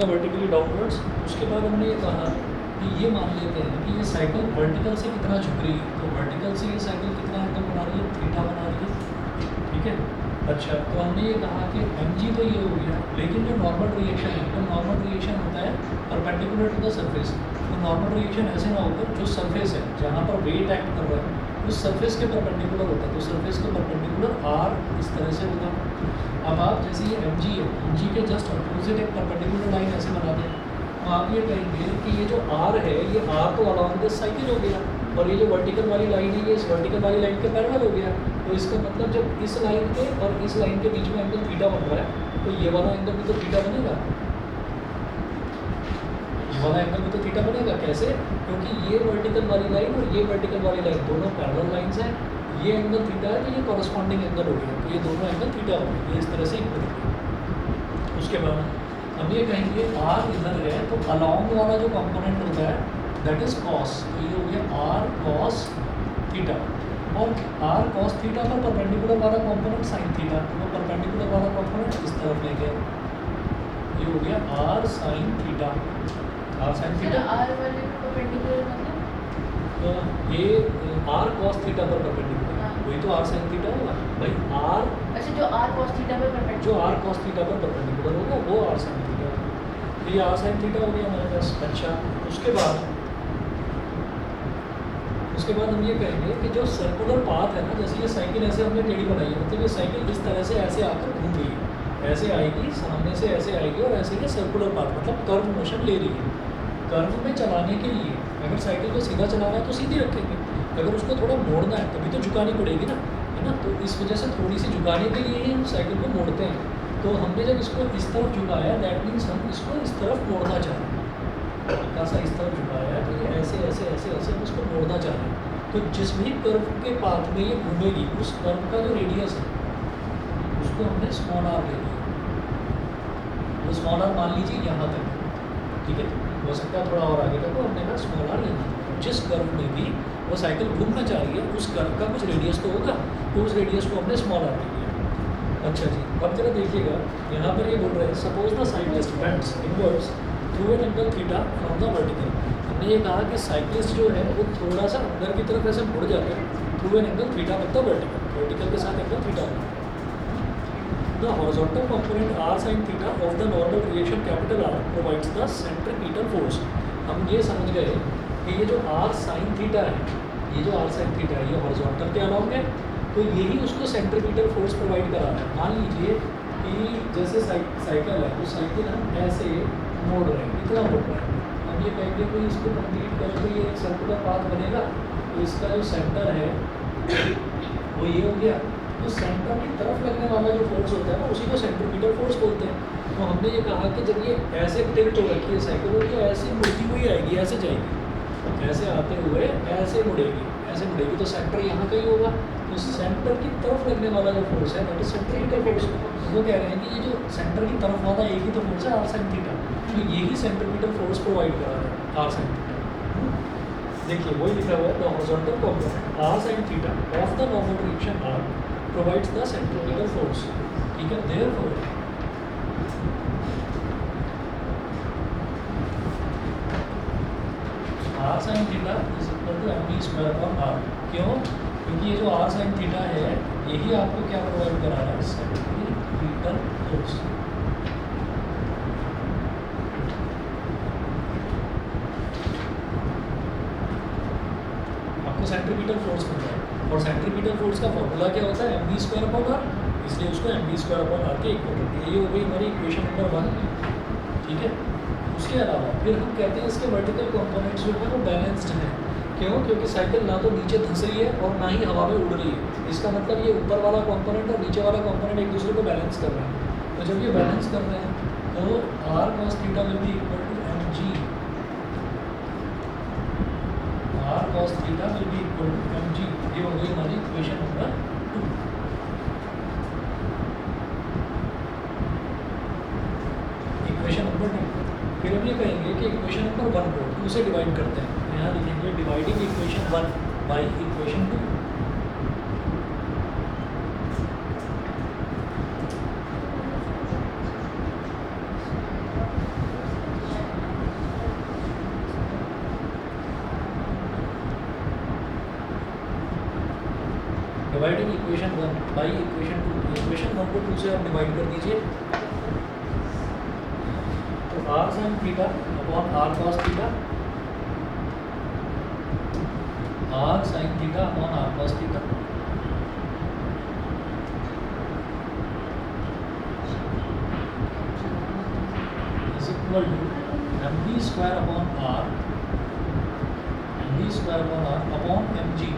Vertically downwards. उसके बाद हमने ये कहा कि ये मान लेते हैं कि ये साइकिल वर्टिकल से कितना झुक रही है, तो वर्टिकल से ये साइकिल कितना एंगल बना रही है, थीटा बना रही है, ठीक है। अच्छा, तो हमने ये कहा कि mg तो ये हो गया, लेकिन जो नॉर्मल रिएक्शन है, तो नॉर्मल रिएक्शन होता है परपेंडिकुलर टू द सरफेस। तो नॉर्मल रिएक्शन ऐसे ना होकर जो सरफेस है जहाँ पर वेट एक्ट कर रहा है उस सरफेस के परपेंडिकुलर होता है, तो सरफेस के परपेंडिकुलर r इस तरह से होगा। अब आप जैसे ये mg है, mg के जस्ट अपोजिट एक परपेंडिकुलर लाइन ऐसे बना दें, तो आप ये कहेंगे कि ये जो r है ये r तो अलॉन्ग दिस साइकिल हो गया, और ये जो वर्टिकल वाली लाइन है ये इस वर्टिकल वाली लाइन के पैरेलल हो गया। तो इसका मतलब जब इस लाइन के और इस लाइन के बीच में एंगल थीटा बन रहा है तो ये वाला एंगल भी तो थीटा बनेगा, ये वाला एंगल भी तो थीटा बनेगा। कैसे? क्योंकि ये वर्टिकल वाली लाइन और ये वर्टिकल वाली लाइन दोनों पैरेलल लाइंस हैं, ये एंगल थीटा है तो ये कॉरस्पॉन्डिंग एंगल हो गया, तो ये दोनों एंगल थीटा हो गए, ये इस तरह से इक्वल हो गए। उसके बाद हम ये कहेंगे r इधर है तो अलॉन्ग वाला जो कंपोनेंट होता है दैट इज कॉस, तो ये हो गया r cos थीटा, और r cos थीटा पर परपेंडिकुलर वाला कंपोनेंट sin थीटा, तो परपेंडिकुलर वाला कंपोनेंट इस तरफ ले गया, ये हो गया r sin theta, r sin theta r वाले को परपेंडिकुलर मतलब ये r cos थीटा पर परपेंडिकुलर, वही तो r sin थीटा होगा भाई। r अच्छा, जो r cos थीटा पर परपेंडिकुलर, जो r cos थीटा पर परपेंडिकुलर होगा वो r sin थीटा होगा, ये r sin थीटा हो गया हमारे पास। अच्छा, उसके बाद हम ये कहेंगे कि जो सर्कुलर पाथ है ना, जैसे ये साइकिल ऐसे हमने टेढ़ी बनाई है, मतलब ये साइकिल इस तरह से ऐसे आकर घूम रही है, ऐसे आएगी सामने से ऐसे आएगी और ऐसे ये सर्कुलर पाथ मतलब कर्व मोशन ले रही है। कर्व में चलाने के लिए अगर साइकिल को सीधा चलाना है तो सीधी रखेंगे, अगर उसको थोड़ा मोड़ना है तभी तो झुकानी पड़ेगी ना, है ना। तो इस वजह से थोड़ी सी झुकाने के लिए ही हम साइकिल को मोड़ते हैं। तो हमने जब इसको इस तरफ झुकाया दैट मीन्स हम इसको इस तरफ मोड़ना चाह रहे हैं, हल्का सा इस तरफ झुकाया तो ये ऐसे ऐसे ऐसे ऐसे हम इसको मोड़ना चाह रहे हैं। तो जिस भी कर्व के पाथ में ये घूमेगी उस कर्व का जो रेडियस है उसको हमने स्मॉल r ले लिया, तो स्मॉल r मान लीजिए यहाँ तक, ठीक है, हो सकता है थोड़ा और आगे तक, तो हमने कहा स्मॉल r लेना। जिस कर्व में भी वो साइकिल घूमना चाह रही है उस कर्व का कुछ रेडियस तो होगा, तो उस रेडियस को हमने स्मॉल r ले लिया। अच्छा जी, अब जरा देखिएगा यहाँ पर ये बोल रहे हैं suppose the cyclist bends inwards through an angle theta from the vertical. हमने ये कहा कि साइक्लिस्ट जो है वो थोड़ा सा अंदर की तरफ ऐसे मुड़ जाते हैं थ्रू एन एंगल थीटा मतलब वर्टिकल, वर्टिकल के साथ एंगल थीटा होता है। The horizontal component r sin theta of the normal reaction capital R provides the centripetal force। हम ये समझ गए कि ये जो r sin theta है, ये जो r sin theta है ये हॉरिजॉन्टल के अलॉन्ग है, तो यही उसको सेंट्रीपिटल फोर्स प्रोवाइड करा रहा है। मान लीजिए कि जैसे साइकिल है तो साइकिल हम ऐसे मोड़ रहे हैं, इतना मोड़ रहे हैं, हम ये कहेंगे कि इसको कंप्लीट करें तो ये एक सर्कुलर पाथ बनेगा, तो इसका जो सेंटर है वो ये हो गया, तो सेंटर की तरफ लगने वाला जो फोर्स होता है ना उसी को सेंट्रीपिटल फोर्स बोलते हैं। तो हमने ये कहा कि जब ये ऐसे टिल्ट हो रखी है साइकिल और ये ऐसे मुड़ती हुई आएगी, ऐसे जाएगी, ऐसे आते हुए ऐसे मुड़ेगी, ऐसे मुड़ेगी, तो सेंटर यहाँ कहीं होगा, तो सेंटर की तरफ लगने वाला जो फोर्स है दैट इज सेंट्रीपिटल फोर्स। वो कह रहे हैं कि ये जो सेंटर की तरफ वाला एक ही तो फोर्स है r sin थीटा, तो यही सेंट्रीपिटल फोर्स प्रोवाइड करा रहा है r sin थीटा। देखिए वही लिखा हुआ है the horizontal component r sin theta of the normal reaction r provides the centripetal force, ठीक है। therefore r sin theta is equal to mv square upon r। क्यों? क्योंकि ये जो r sin theta है यही आपको क्या प्रोवाइड करा रहा है, सेंट्रीपिटल फोर्स। आपको सेंट्रीपिटल फोर्स मिल रहा है, और सेंट्रीपिटल फोर्स का फॉर्मूला क्या होता है mv स्क्वायर अपॉन r, इसलिए उसको mv स्क्वायर अपॉन r के इक्वल रखते हैं। ये हो गई हमारी इक्वेशन नंबर 1, ठीक है। उसके अलावा फिर हम कहते हैं इसके वर्टिकल कंपोनेंट्स जो है वो बैलेंस्ड हैं। क्यों? क्योंकि साइकिल ना तो नीचे धंस रही है और ना ही हवा में उड़ रही है, इसका मतलब ये ऊपर वाला कंपोनेंट और नीचे वाला कंपोनेंट एक दूसरे को बैलेंस कर रहे हैं। तो जब ये बैलेंस कर रहे हैं तो r cos theta will be equal to mg, r cos theta will be equal to mg। ये हो गई हमारी इक्वेशन नंबर 2। इक्वेशन नंबर 2 फिर हम ये कहेंगे कि इक्वेशन नंबर 1 को 2 से डिवाइड करते हैं, यहाँ लिखेंगे dividing equation 1 by equation 2। Dividing equation 1 by equation 2, equation 1 को 2 से आप डिवाइड कर दीजिए। तो r sine theta upon r cos theta, r sine theta upon r cos theta is equal to m v square upon r, m v square upon r upon m g,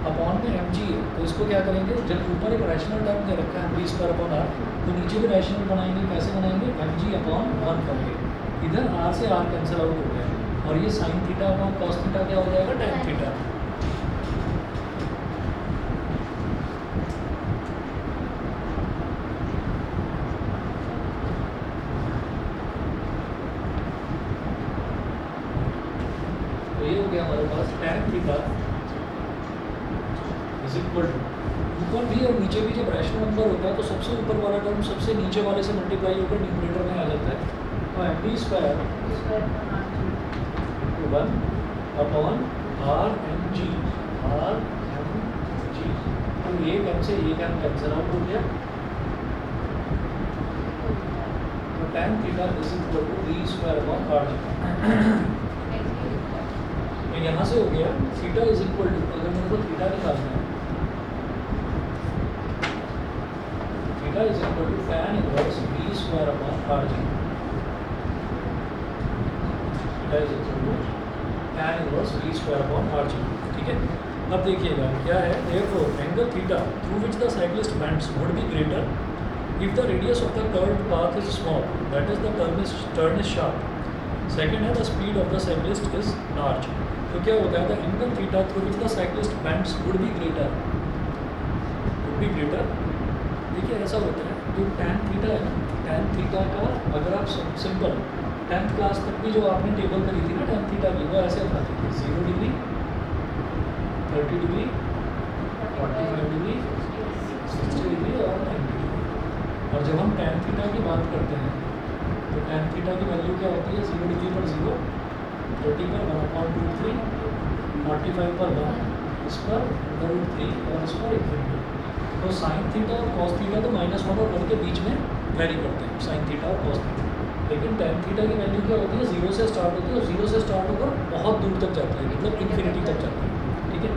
upon में m g है तो इसको क्या करेंगे, जब ऊपर एक rational term दे रखा है m v square upon r, तो नीचे भी रैशनल बनाएंगे। कैसे बनाएंगे, एम जी अपॉन 1 करेंगे, इधर आर से आर कैंसिल आउट हो गया और ये sign theta upon cos theta क्या हो जाएगा, टैन थीटा। तो ये हो गया हमारे पास tan theta is equal to, ऊपर भी और नीचे भी जब रैशनल नंबर होता है तो सबसे ऊपर वाला टर्म सबसे नीचे वाले से मल्टीप्लाई होकर न्यूमरेटर में आ जाता है। तो m v square 1 upon r m g, r m g, तो एक एम से एक एम कैंसिल आउट हो गया। तो tan theta is equal to v square upon r g. यहाँ से हो गया थीटा इज इक्वल टू, अगर मेरे को थीटा निकालना है, theta is equal to tan inverse b square upon r g, theta is equal to tan inverse b square upon r g. ठीक है, अब देखिएगा क्या है, therefore angle theta through which the cyclist bends would be greater if the radius of the curved path is small, that is the turn is sharp. Second है the speed of the cyclist is large. तो क्या होता है, the angle theta through which the cyclist bends would be greater, देखिए ऐसा होता है। जो tan थीटा है ना, tan थीटा का अगर आप सिंपल 10th क्लास तक भी जो आपने टेबल करी थी ना tan थीटा की, वो ऐसे बनाते थे 0 डिग्री, 30 डिग्री, 45 डिग्री, 60 डिग्री और 90 डिग्री। और जब हम tan थीटा की बात करते हैं तो tan थीटा की वैल्यू क्या होती है, 0 डिग्री पर 0, 30 पर 1/√3, 45 पर 1, इस पर √3 और इस पर इन्फिनिटी। तो साइन थीटा और कॉस थीटा तो -1 और 1 के बीच में वेरी करते हैं, साइन थीटा और कॉस थीटा। लेकिन tan थीटा की वैल्यू क्या होती है, 0 से स्टार्ट होती है और 0 से स्टार्ट होकर बहुत दूर तक जाती है, मतलब इन्फिनिटी तक जाती है। ठीक है,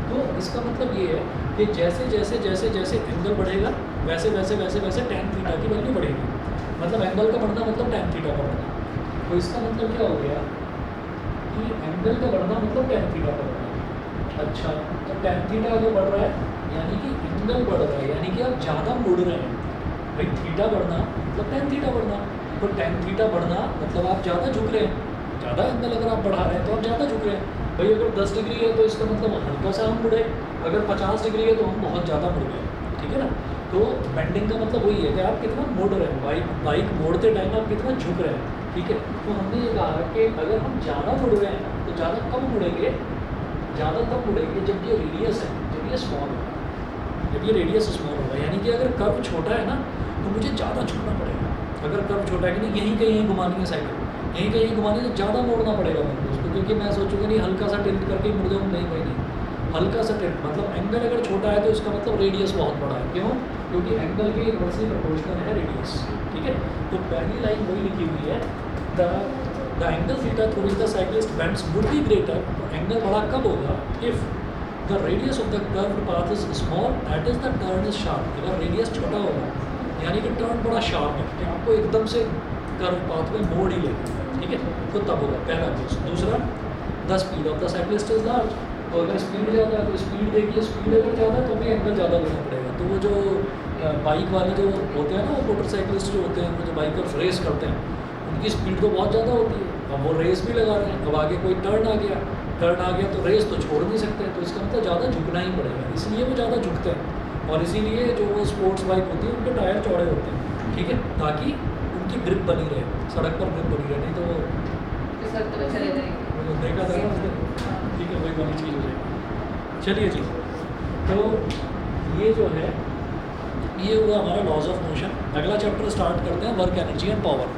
तो इसका मतलब ये है कि जैसे जैसे जैसे जैसे एंगल बढ़ेगा वैसे वैसे वैसे वैसे tan थीटा की वैल्यू बढ़ेगी। मतलब एंगल का बढ़ना मतलब tan थीटा का बढ़ना। तो इसका मतलब क्या हो गया कि एंगल का बढ़ना मतलब tan थीटा का बढ़ना। अच्छा, तो tan थीटा आगे बढ़ रहा है यानी कि एंगल बढ़ रहा है, यानी कि आप ज़्यादा मुड़ रहे हैं। भाई थीटा बढ़ना मतलब tan थीटा बढ़ना, तो tan थीटा बढ़ना मतलब आप ज़्यादा झुक रहे हैं। ज़्यादा एंगल अगर आप बढ़ा रहे हैं तो आप ज़्यादा झुक रहे हैं। भाई अगर 10 डिग्री है तो इसका मतलब हल्का सा हम मुड़े, अगर 50 डिग्री है तो हम बहुत ज़्यादा मुड़ गए। ठीक है ना, तो बेंडिंग का मतलब वही है कि आप कितना मुड़ रहे हैं, बाइक मोड़ते टाइम आप कितना झुक रहे हैं। ठीक है, तो हमने ये कहा कि अगर हम ज़्यादा मुड़ रहे हैं तो ज़्यादा कब मुड़ेंगे, ज़्यादा तब मुड़ेंगे जब ये रेडियस है, जब ये स्मॉल होगा, जब ये रेडियस स्मॉल होगा। यानी कि अगर कर्व छोटा है ना तो मुझे ज़्यादा झुकना पड़ेगा। अगर कर्व छोटा है कि नहीं, यहीं कहीं घुमानी है साइकिल, यहीं कहीं घुमानी है तो ज़्यादा मोड़ना पड़ेगा मुझे उसको, क्योंकि मैं सोचूंगा नहीं हल्का सा टिल्ट करके मुड़ जाऊँ, नहीं भाई नहीं, हल्का सा टिल्ट मतलब एंगल अगर छोटा है तो इसका मतलब रेडियस बहुत बड़ा है। क्यों? क्योंकि एंगल के इनवर्सली प्रोपोर्शनल है रेडियस। ठीक है, तो पहली लाइन वही लिखी हुई है, the angle theta through which the cyclist bends would be greater. तो एंगल बड़ा कब होगा, if the radius of the curved path is small, that is the turn is sharp. अगर रेडियस छोटा होगा यानी कि टर्न बड़ा शार्प है, कि आपको एकदम से कर्व पाथ में मोड़ ही लेगा। ठीक है, तो तब होगा पहला केस। दूसरा, the speed of the cyclist is large. तो अगर स्पीड ज़्यादा है तो स्पीड देखिए, स्पीड अगर ज़्यादा है तो भी एंगल ज़्यादा लेना पड़ेगा। तो वो जो बाइक वाले जो होते हैं ना, वो मोटरसाइकिलिस्ट जो होते हैं, वो जो बाइकर्स रेस करते हैं, उनकी स्पीड तो बहुत ज़्यादा होती है। अब वो रेस भी लगा रहे हैं, अब आगे कोई टर्न आ गया तो रेस तो छोड़ नहीं सकते, तो इसका मतलब ज़्यादा झुकना ही पड़ेगा, इसलिए वो ज़्यादा झुकते हैं। और इसीलिए जो वो स्पोर्ट्स बाइक होती है उनके टायर चौड़े होते हैं। ठीक है, ताकि उनकी ग्रिप बनी रहे, सड़क पर ग्रिप बनी रहे, नहीं तो वो चले जाएंगे। देखा था ना उसने। ठीक है, वही वाली चीज़ हो जाएगी। चलिए जी, तो ये जो है ये हुआ हमारा लॉज ऑफ मोशन। अगला चैप्टर स्टार्ट करते हैं वर्क एनर्जी एंड पावर।